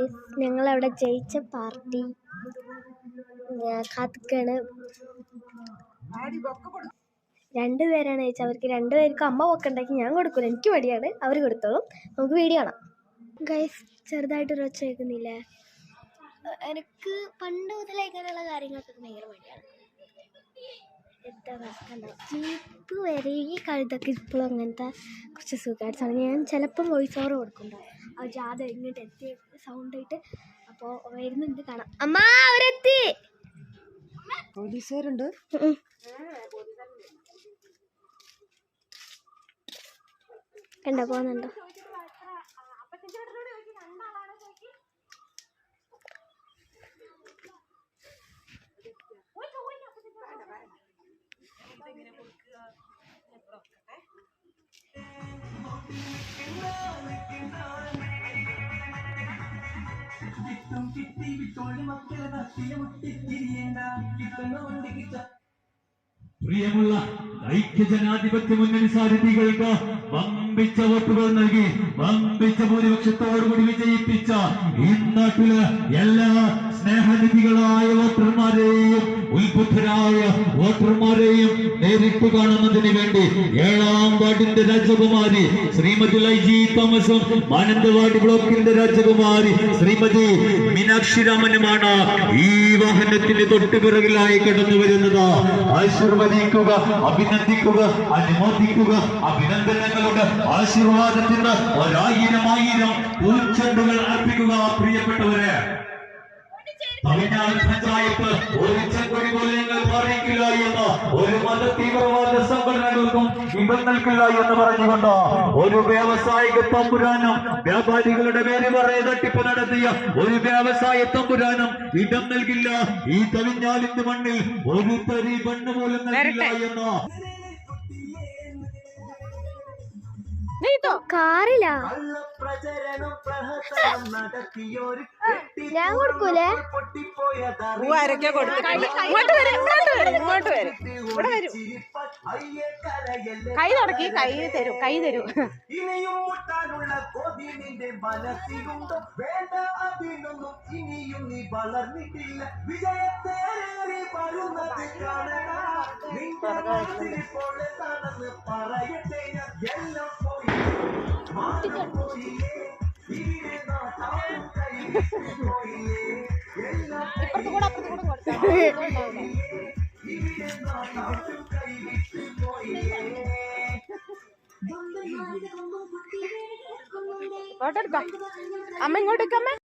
Guys, ഞങ്ങളവിടെ ജയിച്ച party കാത്തിക്കാണ്. രണ്ടുപേരാണ് ജയിച്ചത്. അവർക്ക് രണ്ടുപേർക്കും അമ്മ പൊക്കുണ്ടാക്കി. ഞാൻ കൊടുക്കൂല, എനിക്ക് മടിയാണ്. അവർ കൊടുത്തോളും. നമുക്ക് വീഡിയോ കാണാം. ഗൈസ്, ചെറുതായിട്ടൊരു ഒച്ച കേൾക്കുന്നില്ലേ? എനിക്ക് പണ്ട് മുതലേ ഇങ്ങനെയുള്ള കാര്യങ്ങൾക്കൊക്കെ ഭയങ്കര മടിയാണ്. എന്താ കണ്ടാവും ജീപ്പ് വരെ ഈ കഴുതൊക്കെ ഇപ്പോഴും അങ്ങനത്തെ കുറച്ച് സുഖമായിട്ടാണ്. ഞാൻ ചിലപ്പം വോയിസ് ഓവർ കൊടുക്കുന്നുണ്ടാവും. ആ ജാഥ ഇങ്ങോട്ട് എത്തി സൗണ്ട് ആയിട്ട്. അപ്പോൾ വരുന്നുണ്ട്, കാണാം. അമ്മ അവരെത്തി. പോലീസുകാരുണ്ട്. കണ്ടോ, പോകുന്നുണ്ടോ? പ്രിയമുള്ള ഐക്യജനാധിപത്യ മുന്നണി സാരഥികൾക്ക് വമ്പിച്ച വോട്ടുകൾ നൽകി വമ്പിച്ച ഭൂരിപക്ഷത്തോടുകൂടി വിജയിപ്പിച്ച ഈ നാട്ടില് എല്ലാ സ്നേഹനിധികളായ വോട്ടർമാരെയും ഉത്ബുദ്ധരായ വോട്ടർമാരെയും നേരിട്ട് കാണുന്നതിന് വേണ്ടി 7ാം വാർഡിന്റെ രാജകുമാരി ശ്രീമതി ലൈജി തോമസും മാനന്തവാടി ബ്ലോക്കിന്റെ രാജകുമാരി ശ്രീമതി മീനാക്ഷി രാമനുമാണ് ഈ വാഹനത്തിന് തൊട്ടുപിറകിലായി കടന്നു വരുന്നത്. ആശീർവദിക്കുക, അഭിനന്ദിക്കുക, അനുമോദിക്കുക. അഭിനന്ദനങ്ങളുടെ ആശീർവാദത്തിന് 1000 പൂച്ചെണ്ടുകൾ അർപ്പിക്കുക. പ്രിയപ്പെട്ടവരെ, തമിഴ്നാട് പഞ്ചായത്ത് ഒരു ചെങ്കൊടി പോലെ ഞങ്ങൾ പറയിക്കില്ല എന്ന് ഒരു മത തീവ്രവാദ സംഘടനകൾക്കും ഇടം നൽകില്ല എന്ന് പറഞ്ഞുകൊണ്ട് ഒരു വ്യാവസായിക തമ്പുരാനും വ്യാപാരികളുടെ പേര് പറയെ തട്ടിപ്പ് നടത്തിയ ഒരു വ്യാവസായ തമ്പുരാനും ഇടം നൽകില്ല. ഈ തമിഴ്നാടിന്റെ മണ്ണിൽ ഒരു തരി മണ്ണ് പോലും നൽകില്ല എന്ന് കാറില്ല. ഞാൻ കൊടുക്കൂലേ? കൈ തുടക്കി, കൈ തരൂ. ഇനിയും മുട്ടാനുള്ള കൊതി നിന്റെ മനസ്സിലുണ്ടോ? വേണ്ട അതിനൊന്നും ഇനിയും നീ വളർന്നിട്ടില്ല. വിജയത്തേറി വരുന്നത് കാണണ നിന്റെ മനസ്സിലിപ്പോൾ എന്താണെന്ന് പറയട്ടെ. എല്ലാം പോയി മാറിപ്പോയില്ലേ, ഇവിടെ നാട്ടാളും കൈവിട്ടുപോയില്ലേ, എല്ലാം ഇവിടെ നാട്ടാളും കൈവിട്ടുപോയില്ലേ. അമ്മ ഇങ്ങോട്ടേക്കമ്മ.